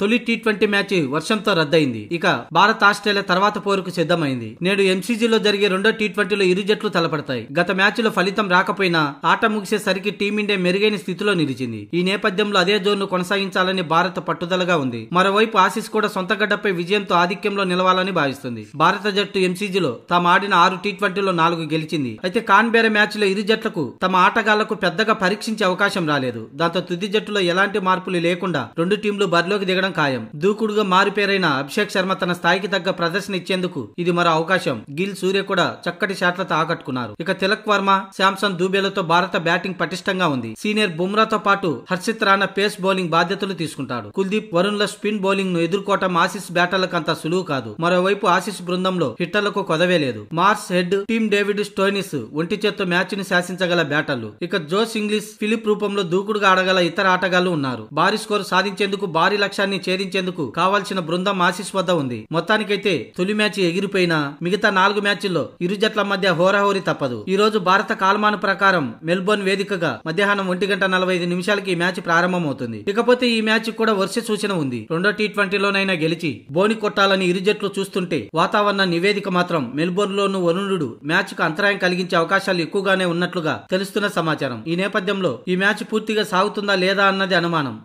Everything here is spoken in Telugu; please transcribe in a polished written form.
తొలి టీ20 మ్యాచ్ వర్షంతో రద్దయింది. ఇక భారత్ ఆస్ట్రేలియా తర్వాత పోరుకు సిద్ధమైంది. నేడు ఎంసీజీలో జరిగే రెండో టీ20లో ఇరు జట్లు తలపడతాయి. గత మ్యాచ్లో ఫలితం రాకపోయినా ఆట ముగిసేసరికి టీమిండియా మెరుగైన స్థితిలో నిలిచింది. ఈ నేపథ్యంలో అదే జోన్ను కొనసాగించాలని భారత్ పట్టుదలగా ఉంది. మరోవైపు ఆసీస్ కూడా సొంత గడ్డపై విజయంతో ఆధిక్యంలో నిలవాలని భావిస్తుంది. భారత జట్టు ఎంసీజీలో తాము ఆడిన 6 టీ20లో 4 గెలిచింది. అయితే కాన్బెరా మ్యాచ్ లో ఇరు జట్లకు తమ ఆటగాళ్లకు పెద్దగా పరీక్షించే అవకాశం రాలేదు. దాంతో తుది జట్టులో ఎలాంటి మార్పులు లేకుండా రెండు టీంలు బరిలోకి దిగడం ఖాయం. దూకుడుగా మారుపేరైన అభిషేక్ శర్మ తన స్థాయికి తగ్గ ప్రదర్శన ఇచ్చేందుకు ఇది మరో అవకాశం. గిల్, సూర్య కూడా చక్కటి షాట్లతో ఆకట్టుకున్నారు. ఇక తిలక్ వర్మ, శాంసన్, దూబేలతో భారత బ్యాటింగ్ పటిష్టంగా ఉంది. సీనియర్ బుమ్రాతో పాటు హర్షిత్ రాణా పేస్ బౌలింగ్ బాధ్యతలు తీసుకుంటాడు. కుల్దీప్, వరుణ్ల స్పిన్ బౌలింగ్ ను ఎదుర్కోవటం ఆసీస్ బ్యాటర్లకు అంత సులువు కాదు. మరోవైపు ఆసీస్ బృందంలో హిట్టర్లకు కొదవే లేదు. Marsh, Head, Tim David Stoinis ఒంటి చేత్తో మ్యాచ్ ని శాసించగల బ్యాటర్లు. ఇక జోస్ ఇంగ్లీష్, ఫిలిప్ రూపంలో దూకుడుగా ఆడగల ఇతర ఆటగాళ్లు ఉన్నారు. భారీ స్కోరు సాధించేందుకు, భారీ లక్ష్యాన్ని ఛేదించేందుకు కావాల్సిన బృందం ఆసీస్ వద్ద ఉంది. మొత్తానికైతే తొలి మ్యాచ్ ఎగిరిపోయినా మిగతా 4 మ్యాచ్ల్లో ఇరు జట్ల మధ్య హోరాహోరీ తప్పదు. ఈ రోజు భారత కాలమాన ప్రకారం మెల్బోర్న్ వేదికగా మధ్యాహ్నం 1:45 ఈ మ్యాచ్ ప్రారంభమవుతుంది. ఇకపోతే ఈ మ్యాచ్ కూడా వర్ష సూచన ఉంది. రెండో టీ20లోనైనా గెలిచి బోని కొట్టాలని ఇరు జట్లు చూస్తుంటే వాతావరణ నివేదిక మాత్రం మెల్బోర్న్ లోను వరుణుడు మ్యాచ్ కు అంతరాయం కలిగించే అవకాశాలు ఎక్కువగానే ఉన్నట్లుగా తెలుస్తున్న సమాచారం. ఈ నేపథ్యంలో ఈ మ్యాచ్ పూర్తిగా సాగుతుందా లేదా అన్నది అనుమానం.